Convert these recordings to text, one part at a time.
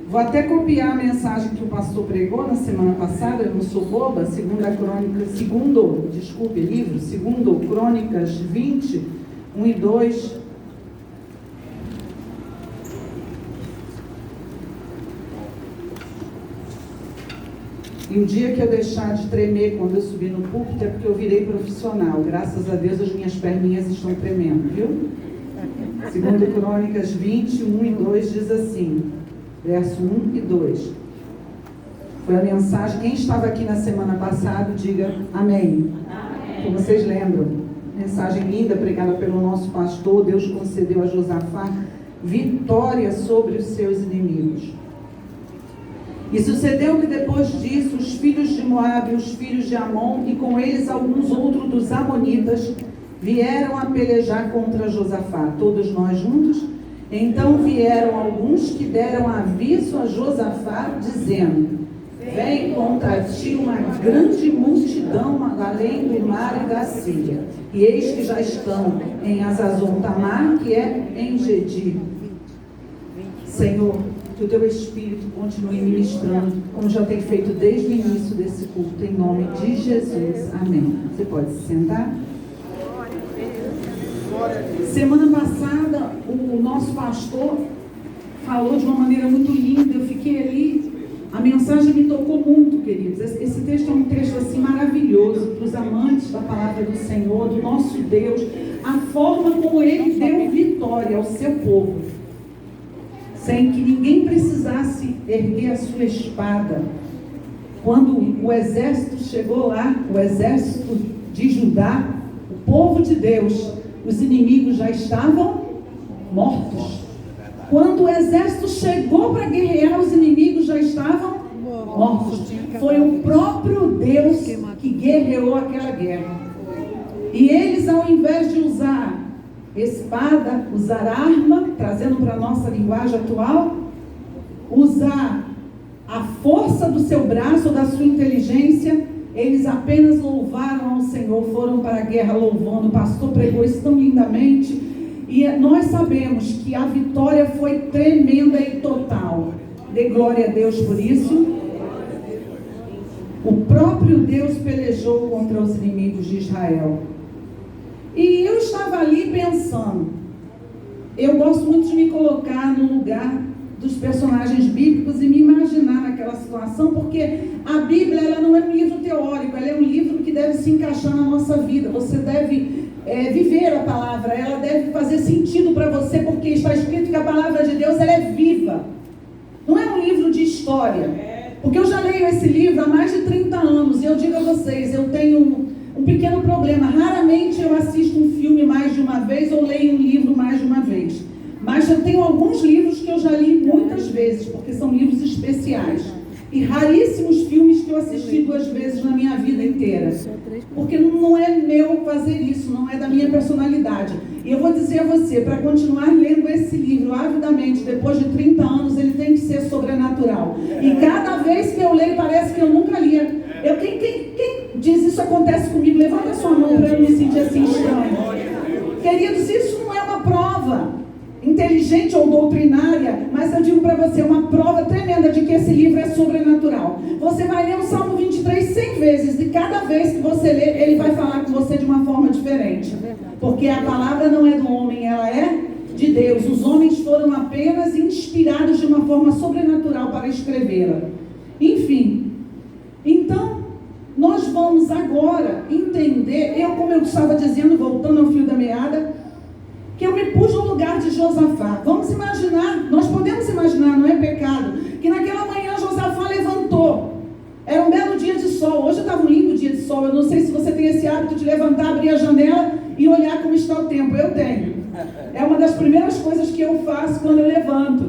Vou até copiar a mensagem que o pastor pregou na semana passada, eu não sou boba, segundo Crônicas 20, 1 e 2. E o dia que eu deixar de tremer quando eu subir no púlpito é porque eu virei profissional. Graças a Deus as minhas perninhas estão tremendo, viu? Segundo Crônicas 20, 1 e 2 diz assim, verso 1 e 2. Foi a mensagem, quem estava aqui na semana passada, diga amém. Amém. Vocês lembram? Mensagem linda, pregada pelo nosso pastor. Deus concedeu a Josafá vitória sobre os seus inimigos. E sucedeu que depois disso, os filhos de Moabe, os filhos de Amon, e com eles alguns outros dos amonitas, vieram a pelejar contra Josafá, todos nós juntos. Então vieram alguns que deram aviso a Josafá, dizendo: vem contra ti uma grande multidão além do mar e da Síria, e eis que já estão em Hazazon Tamar, que é em Gedi. Senhor, que o teu Espírito continue ministrando, como já tem feito desde o início desse culto, em nome de Jesus. Amém. Você pode se sentar? Semana passada, o nosso pastor falou de uma maneira muito linda. Eu fiquei ali, a mensagem me tocou muito, queridos. Esse texto é um texto assim maravilhoso para os amantes da palavra do Senhor, do nosso Deus, a forma como Ele deu vitória ao seu povo, sem que ninguém precisasse erguer a sua espada. Quando o exército chegou lá, o exército de Judá, o povo de Deus, os inimigos já estavam mortos. Quando o exército chegou para guerrear, os inimigos já estavam mortos. Foi o próprio Deus que guerreou aquela guerra. E eles, ao invés de usar espada, usar arma, trazendo para a nossa linguagem atual, usar a força do seu braço ou da sua inteligência, eles apenas louvaram ao Senhor, foram para a guerra louvando. O pastor pregou isso tão lindamente, e nós sabemos que a vitória foi tremenda e total. Dê glória a Deus por isso. O próprio Deus pelejou contra os inimigos de Israel. E eu estava ali pensando, eu gosto muito de me colocar no lugar dos personagens bíblicos e me imaginar naquela situação, porque a Bíblia, ela não é um livro teórico, ela é um livro que deve se encaixar na nossa vida. Você deve viver a palavra, ela deve fazer sentido para você, porque está escrito que a palavra de Deus, ela é viva. Não é um livro de história, porque eu já leio esse livro há mais de 30 anos, e eu digo a vocês, eu tenho um pequeno problema. Raramente eu assisto um filme mais de uma vez ou leio um livro mais de uma vez. Mas eu tenho alguns livros que eu já li muitas vezes, porque são livros especiais. E raríssimos filmes que eu assisti 2 vezes na minha vida inteira. Porque não é meu fazer isso, não é da minha personalidade. E eu vou dizer a você, para continuar lendo esse livro avidamente, depois de 30 anos, ele tem que ser sobrenatural. E cada vez que eu leio, parece que eu nunca lia. Quem diz isso acontece comigo? Levanta a sua mão para eu me sentir assim estranho. Queridos, isso não é uma prova inteligente ou doutrinária, mas eu digo para você, uma prova tremenda de que esse livro é sobrenatural. Você vai ler o Salmo 23 100 vezes, e cada vez que você lê, ele vai falar com você de uma forma diferente. Porque a palavra não é do homem, ela é de Deus. Os homens foram apenas inspirados de uma forma sobrenatural para escrevê-la. Enfim, então, nós vamos agora entender, como eu estava dizendo, voltando ao fio da meada, que eu me pus no lugar de Josafá. Vamos imaginar, nós podemos imaginar, não é pecado, que naquela manhã Josafá levantou. Era um belo dia de sol. Hoje estava um lindo dia de sol. Eu não sei se você tem esse hábito de levantar, abrir a janela e olhar como está o tempo. Eu tenho. É uma das primeiras coisas que eu faço quando eu levanto.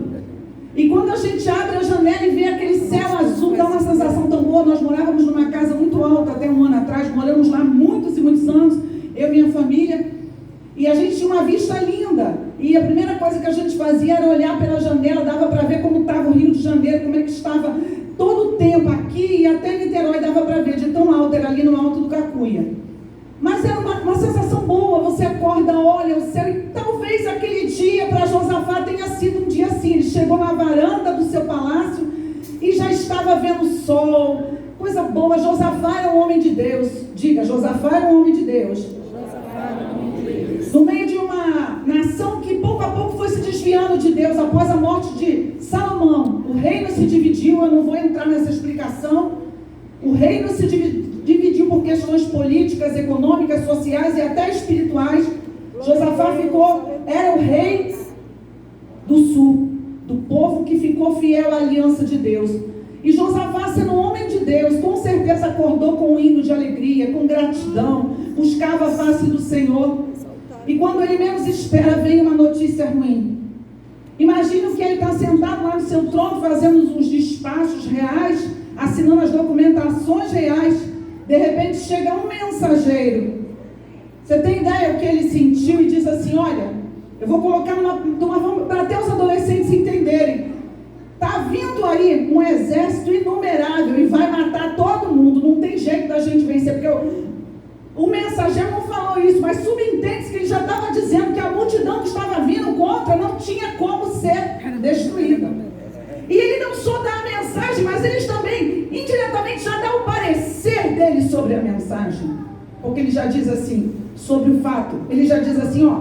E quando a gente abre a janela e vê aquele céu azul, dá uma sensação tão boa. Nós morávamos numa casa muito alta até um ano atrás. Moramos lá muitos e muitos anos, eu e minha família. E a gente tinha uma vista linda. E a primeira coisa que a gente fazia era olhar pela janela. Dava para ver como estava o Rio de Janeiro, como é que estava todo o tempo aqui. E até Niterói dava para ver, de tão alto, era ali no alto do Cacunha. Mas era uma sensação boa. Você acorda, olha o céu. E talvez aquele dia para Josafá tenha sido um dia assim. Ele chegou na varanda do seu palácio vendo o sol, coisa boa. Josafá era um homem de Deus. Diga, Josafá era um homem de Deus. No meio de uma nação que pouco a pouco foi se desviando de Deus, após a morte de Salomão, o reino se dividiu. Eu não vou entrar nessa explicação. O reino se dividiu por questões políticas, econômicas, sociais e até espirituais. Josafá era o rei do sul, do povo que ficou fiel à aliança de Deus. E Josafá, sendo um homem de Deus, com certeza acordou com um hino de alegria, com gratidão, buscava a face do Senhor. E quando ele menos espera, vem uma notícia ruim. Imagina que ele está sentado lá no seu trono, fazendo uns despachos reais, assinando as documentações reais. De repente chega um mensageiro. Você tem ideia o que ele sentiu? E diz assim: olha, eu vou colocar para até os adolescentes entenderem. Está vindo aí um exército inumerável e vai matar todo mundo. Não tem jeito da gente vencer, porque o mensageiro não falou isso, mas subentende-se que ele já estava dizendo que a multidão que estava vindo contra não tinha como ser destruída. E ele não só dá a mensagem, mas ele também, indiretamente, já dá o parecer dele sobre a mensagem. Porque ele já diz assim, sobre o fato, ele já diz assim, ó,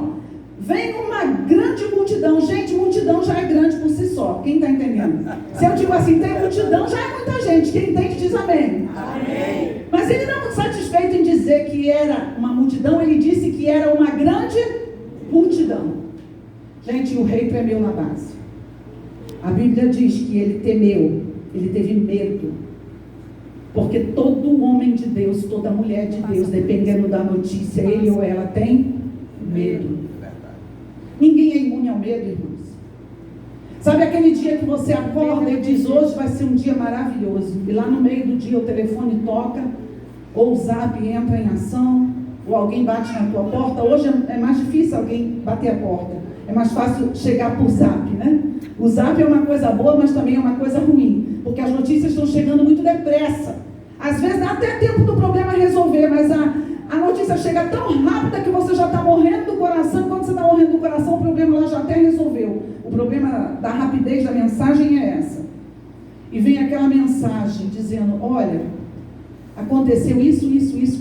vem uma grande multidão. Gente, multidão já é grande por si só. Quem está entendendo? Se eu digo assim, tem multidão, já é muita gente. Quem entende diz amém. Amém. Mas ele não, satisfeito em dizer que era uma multidão, ele disse que era uma grande multidão. Gente, o rei tremeu na base. A Bíblia diz que ele temeu, ele teve medo. Porque todo homem de Deus, toda mulher de Deus, dependendo da notícia, ele ou ela tem medo. Ninguém é imune ao medo, irmãos. Sabe aquele dia que você acorda e diz, hoje vai ser um dia maravilhoso, e lá no meio do dia o telefone toca, ou o zap entra em ação, ou alguém bate na tua porta. Hoje é mais difícil alguém bater a porta, é mais fácil chegar por zap, né? O zap é uma coisa boa, mas também é uma coisa ruim, porque as notícias estão chegando muito depressa. Às vezes dá até tempo do problema resolver, mas a notícia chega tão rápida que você já está morrendo do coração. Quando você está morrendo do coração, o problema lá já até resolveu. O problema da rapidez da mensagem é essa. E vem aquela mensagem dizendo, olha, aconteceu isso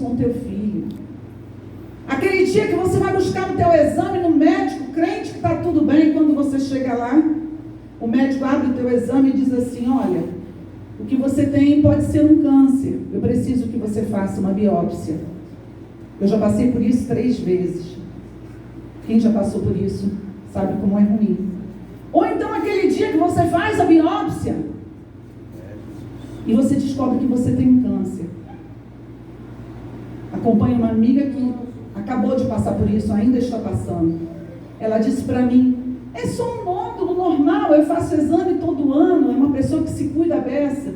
com teu filho. Aquele dia que você vai buscar o teu exame no médico, crente que está tudo bem, quando você chega lá, o médico abre o teu exame e diz assim, olha, o que você tem pode ser um câncer, eu preciso que você faça uma biópsia. Eu já passei por isso 3 vezes. Quem já passou por isso sabe como é ruim. Ou então aquele dia que você faz a biópsia e você descobre que você tem um câncer. Acompanho uma amiga que acabou de passar por isso, ainda está passando. Ela disse para mim, é só um nódulo normal, eu faço exame todo ano, é uma pessoa que se cuida a beça.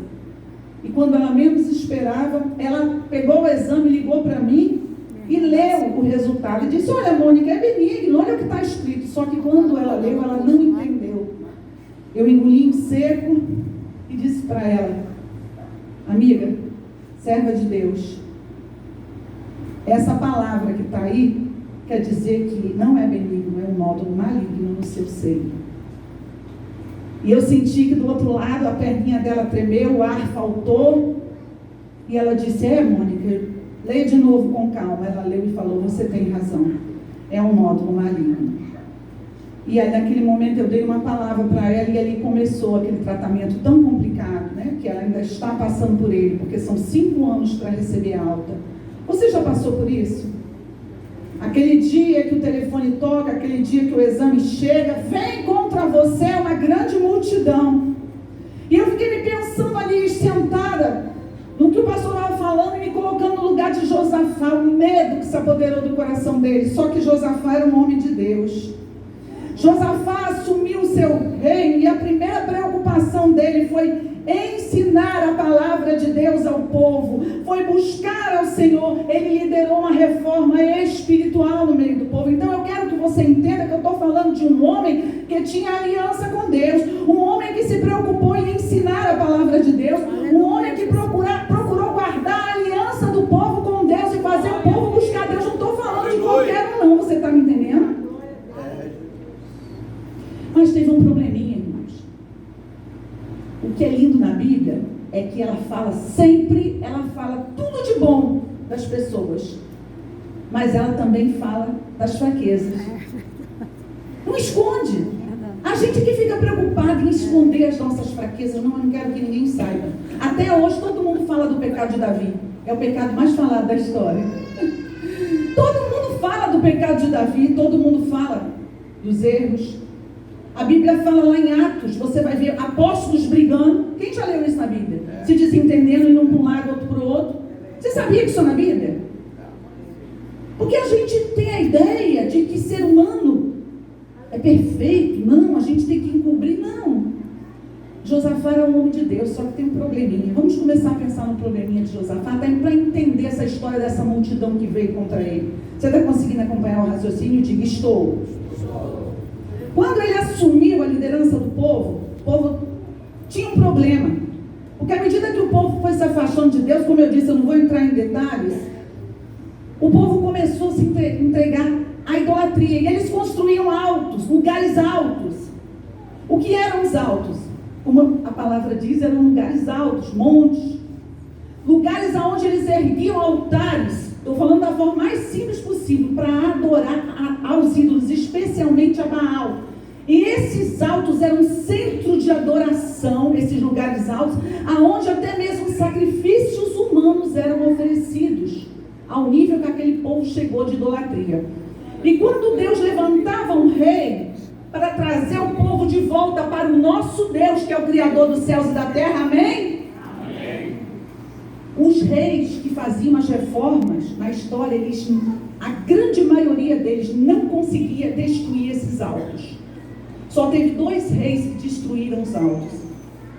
E quando ela menos esperava, ela pegou o exame, ligou para mim e leu o resultado. E disse, olha, Mônica, é benigno, olha o que está escrito. Só que quando ela leu, ela não entendeu. Eu engoli em seco e disse para ela, amiga, serva de Deus, essa palavra que está aí, quer dizer que não é benigno, é um nódulo maligno no seu seio. E eu senti que do outro lado a perninha dela tremeu, o ar faltou. E ela disse, Mônica, leia de novo com calma. Ela leu e falou, você tem razão, é um nódulo maligno. E aí naquele momento eu dei uma palavra para ela e ali começou aquele tratamento tão complicado, né? Que ela ainda está passando por ele, porque são 5 anos para receber alta. Você já passou por isso? Aquele dia que o telefone toca, aquele dia que o exame chega, vem contra você uma grande multidão. E eu fiquei me pensando ali, sentada, no que o pastor estava falando e me colocando no lugar de Josafá, o medo que se apoderou do coração dele. Só que Josafá era um homem de Deus. Josafá assumiu o seu reino e a primeira preocupação dele foi ensinar a palavra de Deus ao povo, foi buscar ao Senhor. Ele liderou uma reforma espiritual no meio do povo. Então eu quero que você entenda que eu estou falando de um homem que tinha aliança com Deus, um homem que se preocupou em ensinar a palavra de Deus, um homem que procurou guardar a aliança do povo com Deus e fazer o povo buscar Deus. Não estou falando de qualquer um não, você está me entendendo? Mas teve um probleminha, irmãos. O que é lindo na Bíblia é que ela fala sempre, ela fala tudo de bom das pessoas, mas ela também fala das fraquezas. Não esconde. A gente que fica preocupado em esconder as nossas fraquezas, não, eu não quero que ninguém saiba. Até hoje todo mundo fala do pecado de Davi. É o pecado mais falado da história. Todo mundo fala do pecado de Davi, todo mundo fala dos erros. A Bíblia fala lá em Atos, você vai ver apóstolos brigando. Quem já leu isso na Bíblia? Se desentendendo, indo para um lado, outro para o outro. Você sabia disso na Bíblia? Porque a gente tem a ideia de que ser humano é perfeito. Não, a gente tem que encobrir. Não. Josafá era um homem de Deus, só que tem um probleminha. Vamos começar a pensar no probleminha de Josafá, até para entender essa história dessa multidão que veio contra ele. Você está conseguindo acompanhar o raciocínio? Diga, estou. Quando ele assumiu a liderança do povo, o povo tinha um problema. Porque à medida que o povo foi se afastando de Deus, como eu disse, eu não vou entrar em detalhes, o povo começou a se entregar à idolatria. E eles construíam altos, lugares altos. O que eram os altos? Como a palavra diz, eram lugares altos, montes. Lugares onde eles erguiam altares. Estou falando da forma mais simples possível, para adorar aos ídolos, especialmente a Baal. E esses altos eram centro de adoração, esses lugares altos, aonde até mesmo sacrifícios humanos eram oferecidos, ao nível que aquele povo chegou de idolatria. E quando Deus levantava um rei para trazer o povo de volta para o nosso Deus, que é o Criador dos céus e da terra, amém? Amém. Os reis que faziam as reformas na história, a grande maioria deles não conseguia destruir esses altos. Só teve 2 reis que destruíram os altos.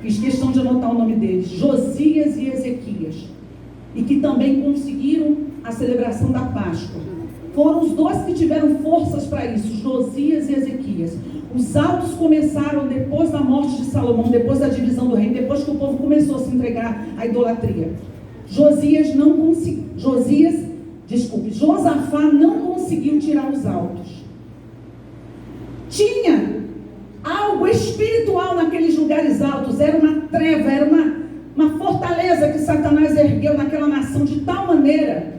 Fiz questão de anotar o nome deles, Josias e Ezequias. E que também conseguiram a celebração da Páscoa. Foram os 2 que tiveram forças para isso, Josias e Ezequias. Os altos começaram depois da morte de Salomão, depois da divisão do reino, depois que o povo começou a se entregar à idolatria. Josafá não conseguiu tirar os altos. Tinha algo espiritual naqueles lugares altos, era uma treva, era uma fortaleza que Satanás ergueu naquela nação de tal maneira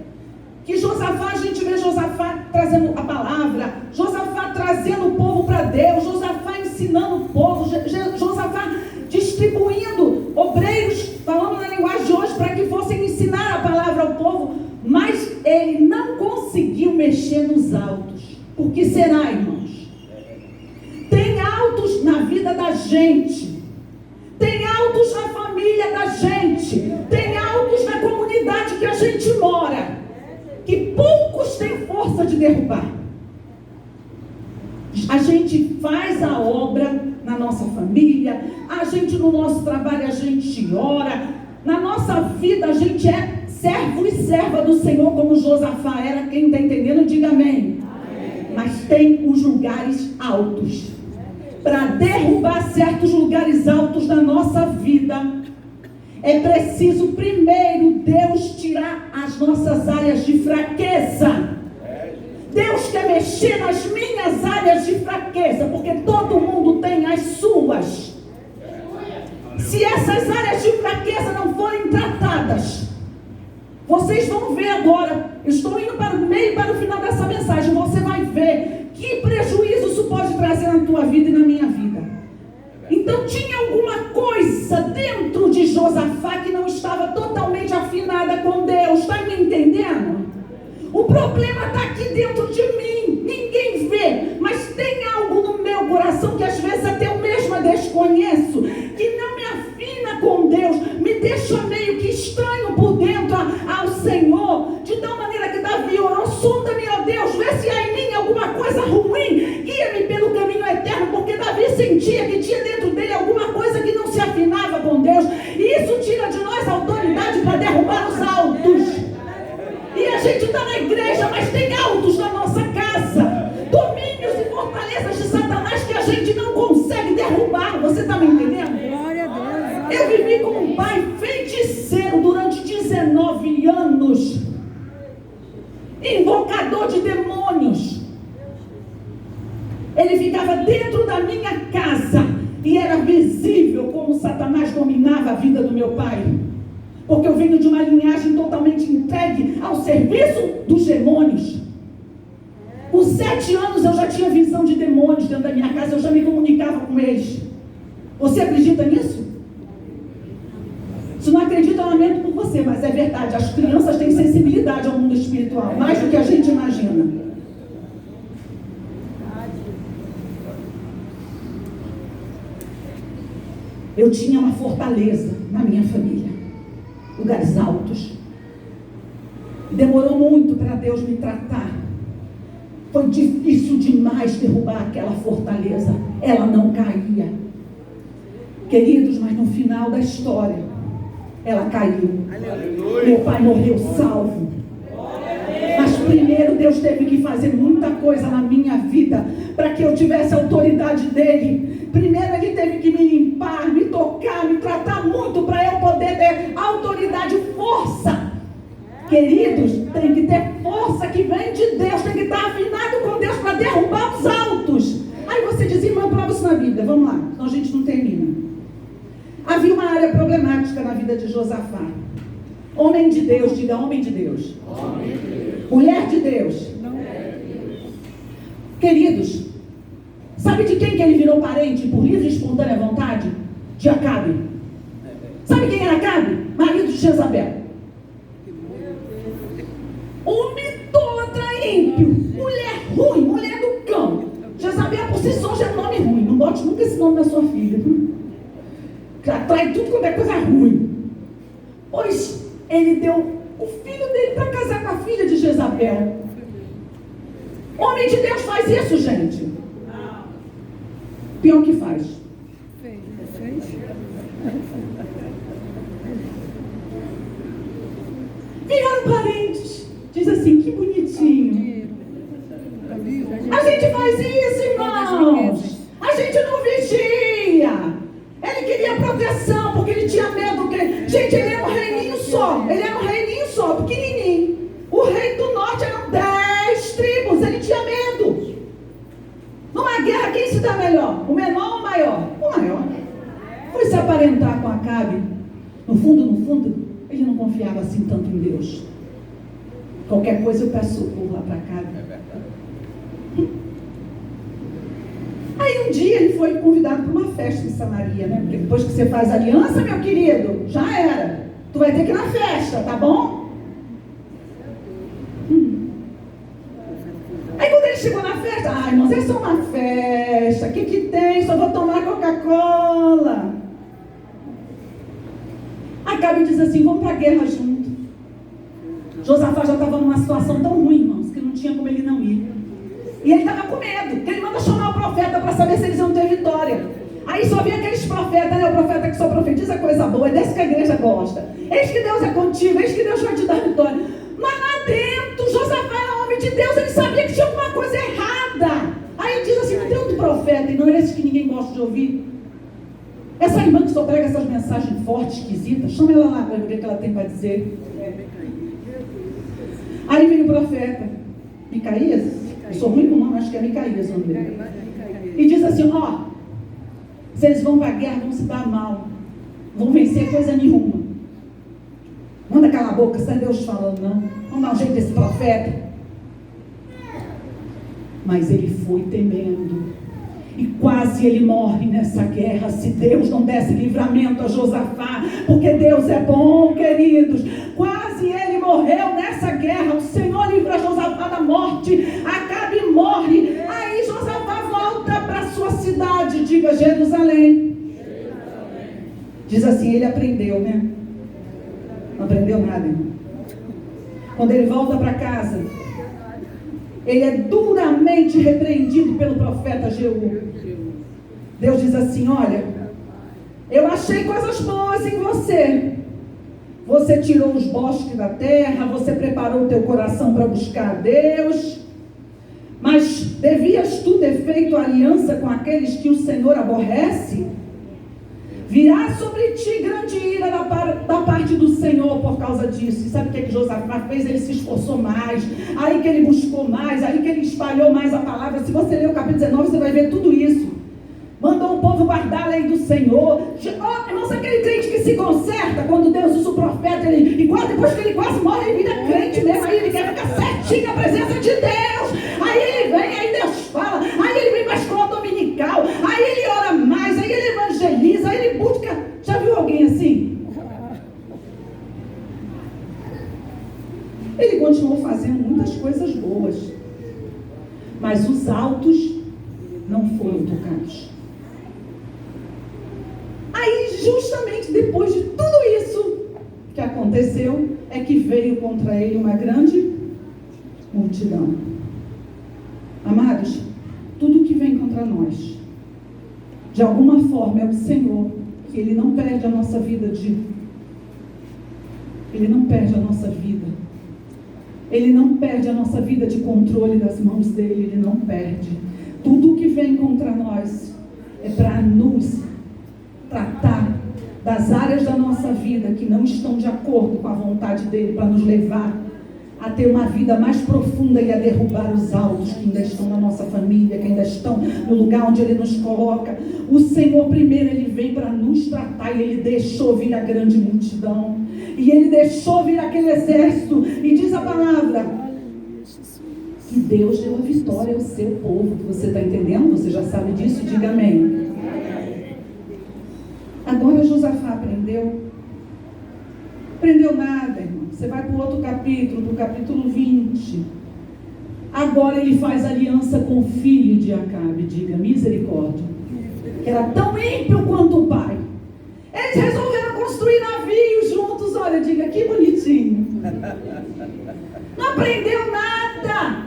que Josafá, a gente vê Josafá trazendo a palavra, Josafá trazendo o povo para Deus, Josafá ensinando o povo, Josafá distribuindo obreiros, falando na linguagem de hoje, para que fossem ensinar a palavra ao povo, mas ele não conseguiu mexer nos altos. Por que será, irmãos? Tem altos na vida da gente, tem altos na família da gente, tem altos na comunidade que a gente mora, que poucos têm força de derrubar. A gente faz a obra na nossa família, a gente no nosso trabalho, a gente ora, na nossa vida a gente é servo e serva do Senhor, como Josafá era. Quem está entendendo, diga amém. Amém. Mas tem os lugares altos. Para derrubar certos lugares altos na nossa vida, é preciso primeiro Deus tirar as nossas áreas de fraqueza. Deus quer mexer nas minhas áreas de fraqueza, porque todo mundo tem as suas. Se essas áreas de fraqueza não forem tratadas, vocês vão ver agora, eu estou indo para o meio e para o final dessa mensagem, você vai ver que prejuízo isso pode trazer na tua vida e na minha vida. Então tinha alguma coisa dentro de Josafá que não estava totalmente afinada com Deus. Está me entendendo? O problema está aqui dentro de mim. Ninguém vê, mas tem algo no meu coração que às vezes até eu mesma desconheço, que não me afina com Deus, me deixa meio que estranho por dentro ao Senhor, de tal maneira que Davi orou: sonda-me, ó Deus, vê se há em mim alguma coisa ruim, guia-me pelo caminho eterno, porque Davi sentia que tinha dentro dele alguma coisa que não se afinava com Deus, e isso tira de nós a autoridade para derrubar os altos. E a gente está na igreja, mas tem altos na nossa casa, domínios e fortalezas de Satanás que a gente não consegue derrubar. Você está me entendendo? Glória a Deus. Eu vivi com um pai feiticeiro durante 19 anos, invocador de demônios. Ele ficava dentro da minha casa e era visível como Satanás dominava a vida do meu pai. Porque eu venho de uma linhagem totalmente entregue ao serviço dos demônios. Com 7 anos eu já tinha visão de demônios dentro da minha casa, eu já me comunicava com eles. Você acredita nisso? Se não acredita, eu lamento por você, mas é verdade. As crianças têm sensibilidade ao mundo espiritual, mais do que a gente imagina. Eu tinha uma fortaleza na minha família, lugares altos. Demorou muito para Deus me tratar. Foi difícil demais derrubar aquela fortaleza. Ela não caía. Queridos, mas no final da história, ela caiu. Aleluia. Meu pai morreu salvo. Mas primeiro Deus teve que fazer muita coisa na minha vida para que eu tivesse a autoridade dele. Primeiro ele teve que me limpar, me tocar, me tratar muito para eu poder ter autoridade e força. Queridos, tem que ter força que vem de Deus, tem que estar afinado com Deus para derrubar os altos. Aí você diz, irmão, prova isso na Bíblia. Vamos lá, senão a gente não termina. Havia uma área problemática na vida de Josafá. Homem de Deus, diga homem de Deus. Homem de Deus. Mulher de Deus. Queridos, sabe de quem que ele virou parente por livre e espontânea vontade? De Acabe. Sabe quem era Acabe? Marido de Jezabel. Homem idólatra, ímpio, mulher ruim, mulher do cão. Jezabel por si só já é um nome ruim. Não bote nunca esse nome na sua filha. Que atrai tudo quanto é coisa ruim. Pois ele deu o filho dele para casar com a filha de Jezabel. Homem de Deus faz isso, gente. Pior que faz. Viraram parentes. Diz assim, que bonitinho. A gente faz isso, irmãos. A gente não vigia. Ele queria proteção, porque ele tinha medo. Gente, ele era um reininho só. Ele era um reininho só, pequenininho. O rei do norte eram 10 tribos. Ele tinha medo. Numa guerra, quem se dá melhor? O menor ou o maior? O maior. Foi se aparentar com Acabe. No fundo, ele não confiava assim tanto em Deus. Qualquer coisa eu peço socorro lá para Acabe. Aí um dia ele foi convidado para uma festa em Samaria, né? Porque depois que você faz aliança, meu querido, já era. Tu vai ter que ir na festa, tá bom? Aí quando ele chegou na festa, irmãos, é só uma festa, o que tem? Só vou tomar Coca-Cola. Acabe diz assim, vamos para a guerra junto. Josafá já estava numa situação tão ruim, irmãos, que não tinha como ele não ir. E ele estava com medo, porque ele manda chamar o profeta para saber se eles iam ter vitória. Aí só vinha aqueles profetas, né? O profeta que só profetiza coisa boa, é desse que a igreja gosta. Eis que Deus é contigo, eis que Deus vai te dar vitória. Mas lá dentro, Josafá era homem de Deus, ele sabia que tinha alguma coisa errada. Aí ele diz assim, não tem outro profeta, e não é esse que ninguém gosta de ouvir. Essa irmã que só prega essas mensagens fortes, esquisitas, chama ela lá para ver o que ela tem para dizer. Aí vem o profeta, Micaías. Eu sou ruim com o nome, acho que é Micaías o nome dele. E diz assim, se eles vão para a guerra, vão se dar mal. Vão vencer coisa nenhuma. Manda calar a boca, sai Deus falando, não. Vamos dar um jeito desse profeta. Mas ele foi temendo. E quase ele morre nessa guerra, se Deus não desse livramento a Josafá, porque Deus é bom, queridos. Quase ele morreu nessa guerra. O Senhor livra Josafá da morte. Acabe morre. Aí Josafá volta para sua cidade, diga Jerusalém. Diz assim, ele aprendeu, né? Não aprendeu nada, irmão. Quando ele volta para casa, ele é duramente repreendido pelo profeta Jeú. Deus diz assim, olha, eu achei coisas boas em você. Você tirou os bosques da terra, você preparou o teu coração para buscar a Deus. Mas devias tu ter feito aliança com aqueles que o Senhor aborrece? Virá sobre ti grande ira da parte do Senhor por causa disso. E sabe o que Josafá fez? Ele se esforçou mais, aí que ele buscou mais, aí que ele espalhou mais a palavra. Se você ler o capítulo 19, você vai ver tudo isso. mandou o povo guardar a lei do Senhor. Irmãos, aquele crente que se conserta quando Deus usa o profeta, e depois que ele quase morre, ele vira crente mesmo, aí ele quer ficar certinho na presença de Deus. Aí ele vem, aí Deus fala, aí ele vem para a escola dominical, aí ele ora mais, aí ele evangeliza, aí ele busca. Já viu alguém assim? Ele continuou fazendo muitas coisas boas, mas os altos não foram tocados. Aí, justamente depois de tudo isso que aconteceu, é que veio contra ele uma grande multidão. Amados, tudo que vem contra nós, de alguma forma, é o Senhor, que Ele não perde a nossa vida Ele não perde a nossa vida. Ele não perde a nossa vida de controle das mãos dele, Ele não perde. Tudo que vem contra nós é para nos tratar das áreas da nossa vida que não estão de acordo com a vontade dele, para nos levar a ter uma vida mais profunda e a derrubar os altos que ainda estão na nossa família, que ainda estão no lugar onde Ele nos coloca. O Senhor primeiro, Ele vem para nos tratar, e Ele deixou vir a grande multidão, e Ele deixou vir aquele exército, e diz a palavra que Deus deu a vitória ao seu povo. Você está entendendo? Você já sabe disso? Diga amém. Agora Josafá aprendeu nada, irmão. Você vai para o outro capítulo, para o capítulo 20. Agora ele faz aliança com o filho de Acabe. Diga, misericórdia. Que era tão ímpio quanto o pai. Eles resolveram construir navios juntos. Olha, diga, que bonitinho. Não aprendeu nada.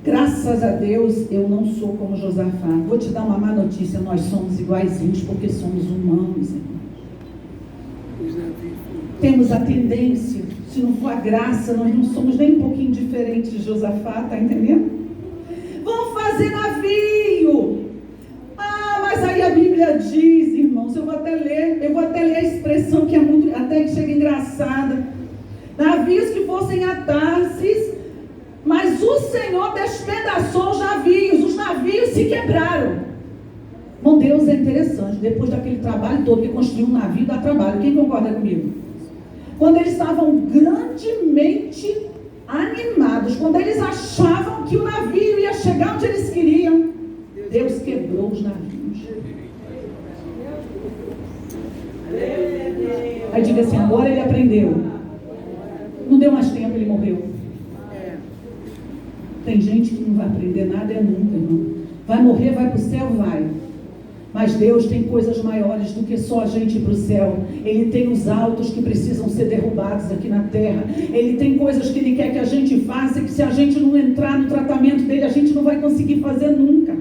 Graças a Deus, eu não sou como Josafá. Vou te dar uma má notícia. Nós somos iguaizinhos porque somos humanos, irmão. Temos a tendência, se não for a graça, nós não somos nem um pouquinho diferentes de Josafá, está entendendo? Vamos fazer navio. Mas aí a Bíblia diz, irmãos, eu vou até ler a expressão que é muito, até que chega engraçada. Navios que fossem a Tarsis, mas o Senhor despedaçou os navios se quebraram. Bom, Deus é interessante, depois daquele trabalho todo, que construiu um navio dá trabalho, quem concorda comigo? Quando eles estavam grandemente animados, quando eles achavam que o navio ia chegar onde eles queriam, Deus quebrou os navios. Aí diga assim, agora ele aprendeu. Não deu mais tempo, ele morreu. Tem gente que não vai aprender nada nunca, irmão. Vai morrer, vai para o céu, vai. Mas Deus tem coisas maiores do que só a gente ir para o céu. Ele tem os altos que precisam ser derrubados aqui na terra. Ele tem coisas que Ele quer que a gente faça, e que se a gente não entrar no tratamento dele, a gente não vai conseguir fazer nunca.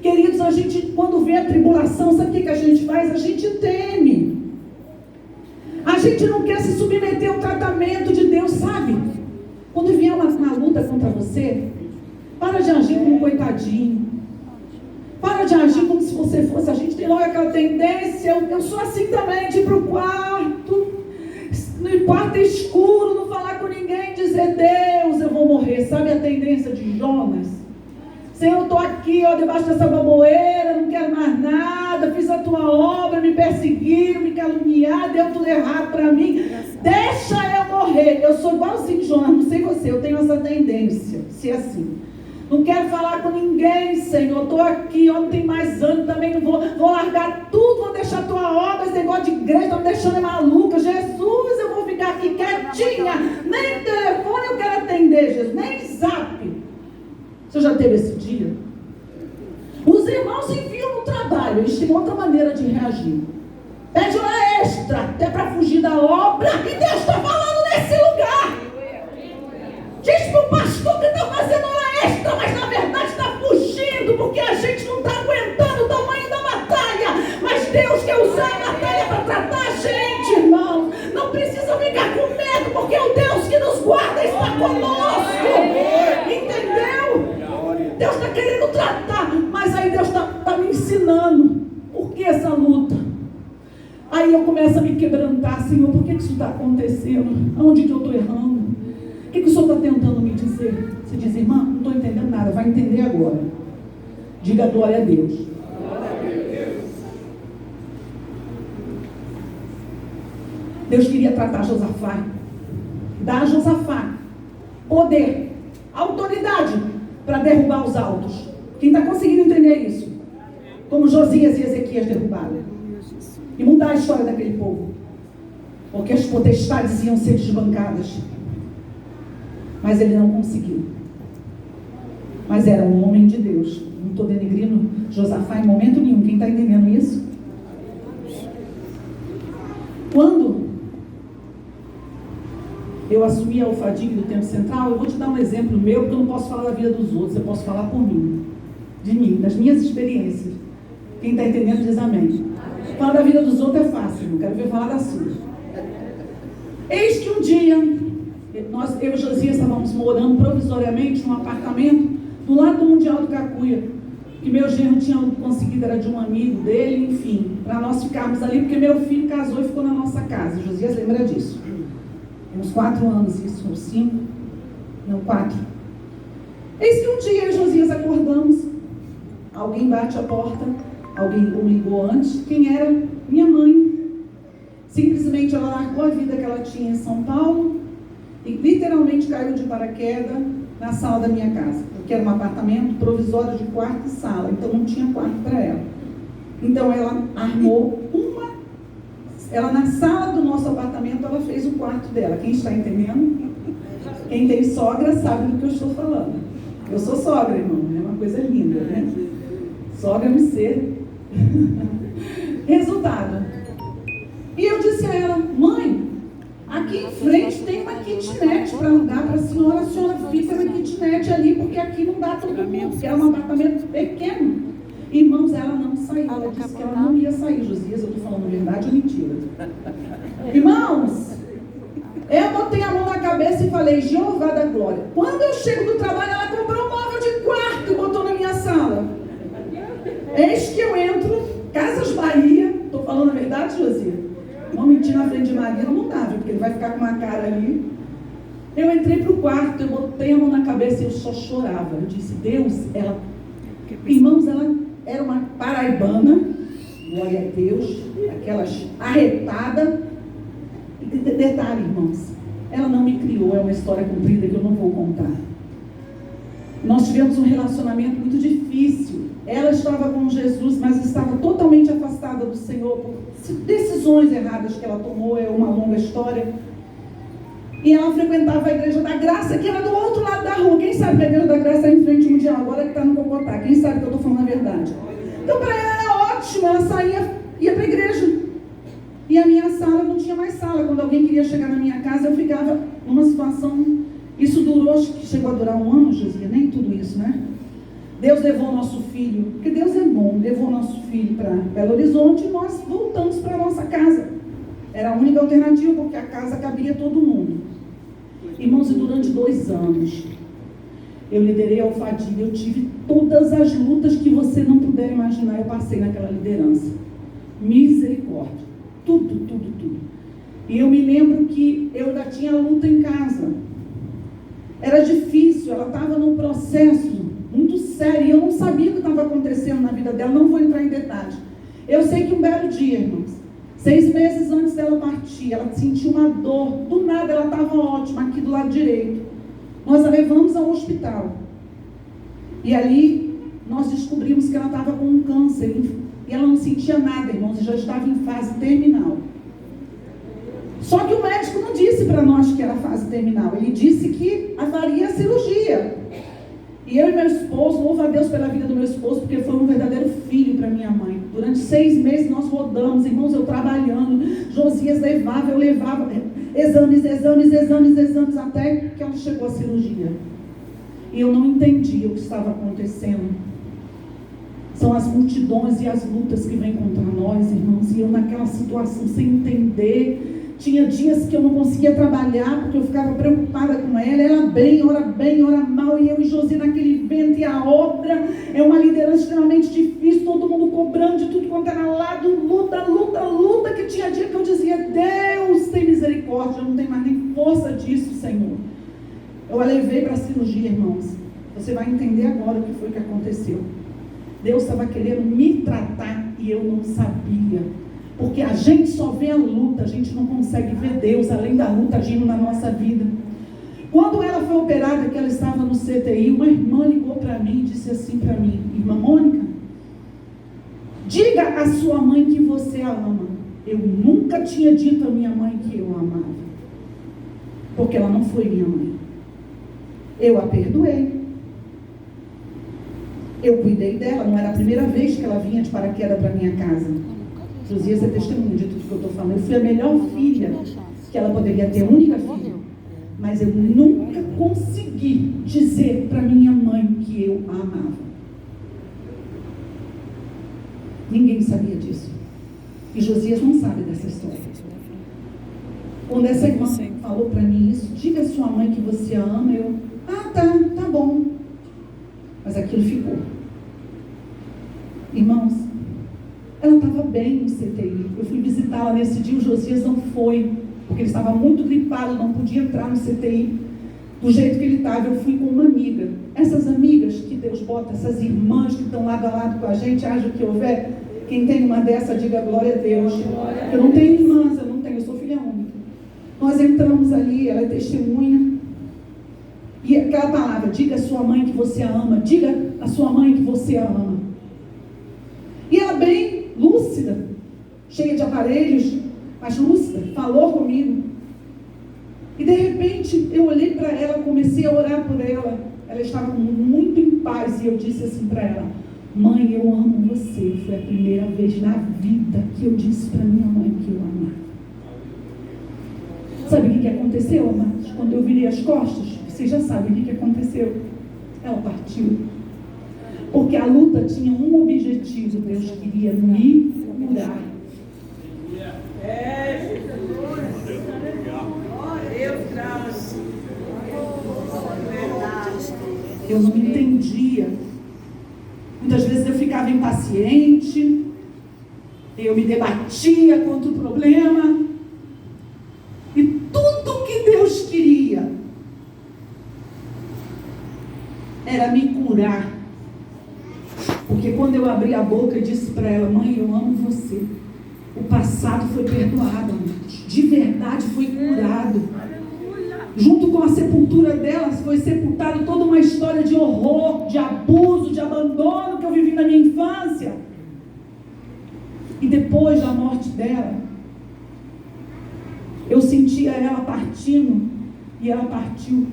Queridos, a gente, quando vê a tribulação, sabe o que a gente faz? A gente teme. A gente não quer se submeter ao tratamento de Deus, sabe? Quando vier uma luta contra você, para de agir como um coitadinho. Para de agir como se você fosse. A gente tem logo aquela tendência, eu sou assim também, de ir para o quarto, no quarto escuro, não falar com ninguém, dizer, Deus, eu vou morrer. Sabe a tendência de Jonas? Senhor, eu estou aqui, debaixo dessa baboeira, não quero mais nada, fiz a tua obra, me perseguiram, me caluniaram, deu tudo errado para mim, deixa eu morrer. Eu sou igualzinho Jonas, não sei você, eu tenho essa tendência, ser assim. Não quero falar com ninguém, Senhor. Estou aqui, não tem mais ânimo, também não vou largar tudo, vou deixar a tua obra, esse negócio de igreja, está me deixando maluca. Jesus, eu vou ficar aqui quietinha. Nem telefone eu quero atender, Jesus, nem zap. Você já teve esse dia? Os irmãos enviam no trabalho, eles têm outra maneira de reagir. Pede hora extra, até para fugir da obra, e Deus está falando nesse lugar. Diz para o pastor que está fazendo hora extra, mas na verdade está fugindo, porque a gente não está aguentando o tamanho da batalha. Mas Deus quer usar a batalha para tratar a gente, irmão. Não precisa ficar com medo, porque o Deus que nos guarda está conosco. Entendeu? Deus está querendo tratar, mas aí Deus está me ensinando. Por que essa luta? Aí eu começo a me quebrantar, Senhor, por que isso está acontecendo? Aonde que eu estou errando? O que o Senhor está tentando me dizer? Você diz, irmã, não estou entendendo nada, vai entender agora. Diga glória a Deus. Deus queria tratar Josafá, dar a Josafá poder, autoridade para derrubar os altos. Quem está conseguindo entender isso? Como Josias e Ezequias derrubaram. E mudar a história daquele povo. Porque as potestades iam ser desbancadas. Mas ele não conseguiu. Mas era um homem de Deus. Não estou denegrindo Josafá em momento nenhum. Quem está entendendo isso? Quando eu assumi a alfadinha do Tempo Central, eu vou te dar um exemplo meu, porque eu não posso falar da vida dos outros, eu posso falar por mim, de mim, das minhas experiências. Quem está entendendo diz amém. Falar da vida dos outros é fácil, não quero ver falar da sua. Eis que um dia, eu e Josias estávamos morando provisoriamente num apartamento do lado do Mundial do Cacuia, que meu genro tinha conseguido, era de um amigo dele, enfim, para nós ficarmos ali, porque meu filho casou e ficou na nossa casa. Josias lembra disso. Uns 4 anos, isso, uns 5, não, 4. Eis que um dia eu e Josias acordamos, alguém bate a porta, alguém o ligou antes, quem era? Minha mãe. Simplesmente ela largou a vida que ela tinha em São Paulo e literalmente caiu de paraquedas na sala da minha casa, porque era um apartamento provisório de quarto e sala, então não tinha quarto para ela. Então ela armou ela na sala do nosso apartamento, ela fez o quarto dela. Quem está entendendo? Quem tem sogra sabe do que eu estou falando. Eu sou sogra, irmão, é uma coisa linda, né? Sogra me ser. Resultado. E eu disse a ela, mãe, aqui em frente tem uma kitnet para alugar para a senhora fica na kitnet ali, porque aqui não dá todo mundo, porque era um apartamento pequeno. Irmãos, ela não saiu, ela disse que ela não ia sair. Josias, eu estou falando verdade ou mentira? Irmãos, eu botei a mão na cabeça e falei, Jeová da glória. Quando eu chego do trabalho, ela comprou um móvel de quarto e botou na minha sala. Eis que eu entro, Casas Bahia, estou falando a verdade, Josias? Não mentir na frente de Maria não dá, viu? Porque ele vai ficar com uma cara ali. Eu entrei para o quarto, eu botei a mão na cabeça e eu só chorava. Eu disse, Deus, ela... Irmãos, ela era uma paraibana, glória a Deus, aquelas arretadas. E detalhe, irmãos, ela não me criou, é uma história comprida que eu não vou contar. Nós tivemos um relacionamento muito difícil. Ela estava com Jesus, mas estava totalmente afastada do Senhor por decisões erradas que ela tomou, é uma longa história. E ela frequentava a Igreja da Graça, que era do outro lado da rua. Quem sabe que a Igreja da Graça é em frente ao Mundial, agora que está no Cocotá. Quem sabe que eu estou falando a verdade? Então, para ela era ótimo, ela saía, ia para a igreja. E a minha sala não tinha mais sala. Quando alguém queria chegar na minha casa, eu ficava numa situação... Isso durou, acho que chegou a durar 1 ano, Josia, nem tudo isso, né? Deus levou o nosso filho, porque Deus é bom, levou o nosso filho para Belo Horizonte e nós voltamos para a nossa casa. Era a única alternativa, porque a casa cabia todo mundo. Irmãos, e durante 2 anos, eu liderei a alfadilha, eu tive todas as lutas que você não puder imaginar, eu passei naquela liderança. Misericórdia. Tudo. E eu me lembro que eu ainda tinha luta em casa. Era difícil, ela estava num processo muito sério, e eu não sabia o que estava acontecendo na vida dela, não vou entrar em detalhes. Eu sei que um belo dia, irmãos, 6 meses antes dela partir, ela sentiu uma dor, do nada ela estava ótima, aqui do lado direito. Nós a levamos ao hospital, e ali nós descobrimos que ela estava com um câncer, e ela não sentia nada, irmãos, e já estava em fase terminal. Só que o médico não disse para nós que era fase terminal, ele disse que faria a cirurgia. E eu e meu esposo, louvo a Deus pela vida do meu esposo, porque foi um verdadeiro filho para minha mãe. Durante 6 meses nós rodamos, irmãos, eu trabalhando, Josias levava, eu levava, exames, até que ela chegou à cirurgia. E eu não entendia o que estava acontecendo. São as multidões e as lutas que vêm contra nós, irmãos, e eu naquela situação sem entender. Tinha dias que eu não conseguia trabalhar, porque eu ficava preocupada com ela bem, ora mal, e eu e Josi naquele vento, e a obra é uma liderança extremamente difícil, todo mundo cobrando de tudo quanto era lado, luta, que tinha dia que eu dizia, Deus tem misericórdia, eu não tenho mais nem força disso, Senhor. Eu a levei para a cirurgia, irmãos. Você vai entender agora o que foi que aconteceu. Deus estava querendo me tratar e eu não sabia. Porque a gente só vê a luta, a gente não consegue ver Deus além da luta agindo na nossa vida. Quando ela foi operada, que ela estava no CTI, uma irmã ligou para mim e disse assim para mim: irmã Mônica, diga à sua mãe que você a ama. Eu nunca tinha dito à minha mãe que eu a amava, porque ela não foi minha mãe. Eu a perdoei, eu cuidei dela, não era a primeira vez que ela vinha de paraquedas para minha casa. Josias é testemunho de tudo que eu estou falando. Eu fui a melhor filha que ela poderia ter, a única filha. Mas eu nunca consegui dizer para minha mãe que eu a amava. Ninguém sabia disso. E Josias não sabe dessa história. Quando essa irmã falou para mim isso, diga à sua mãe que você a ama, eu, tá bom. Mas aquilo ficou. Irmãos, ela estava bem no CTI. Eu fui visitá-la nesse dia, o Josias não foi, porque ele estava muito gripado, não podia entrar no CTI. Do jeito que ele estava, eu fui com uma amiga. Essas amigas que Deus bota, essas irmãs que estão lado a lado com a gente, haja o que houver, quem tem uma dessa, diga glória a Deus. Eu não tenho irmãs, eu sou filha única. Nós entramos ali, ela é testemunha. E aquela palavra, diga à sua mãe que você a ama, diga à sua mãe que você a ama. E ela bem lúcida, cheia de aparelhos, mas lúcida, falou comigo. E de repente eu olhei para ela, comecei a orar por ela. Ela estava muito em paz e eu disse assim para ela: mãe, eu amo você. Foi a primeira vez na vida que eu disse para minha mãe que eu amava. Sabe o que aconteceu, amados? Quando eu virei as costas, vocês já sabem o que aconteceu. Ela partiu. Porque a luta tinha um objetivo: Deus queria me curar. Eu não entendia. Muitas vezes eu ficava impaciente, eu me debatia contra o problema, e tudo que Deus queria era me curar. Porque quando eu abri a boca e disse para ela: mãe, eu amo você, o passado foi perdoado, de verdade foi curado. Junto com a sepultura dela foi sepultada toda uma história de horror, de abuso, de abandono que eu vivi na minha infância. E depois da morte dela, eu sentia ela partindo, e ela partiu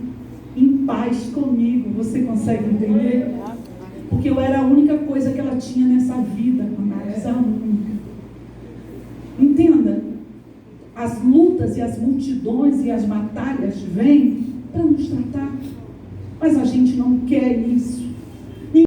em paz comigo. Você consegue entender? Porque eu era a única coisa que ela tinha nessa vida, amados, a única. Entenda, as lutas e as multidões e as batalhas vêm para nos tratar, mas a gente não quer isso.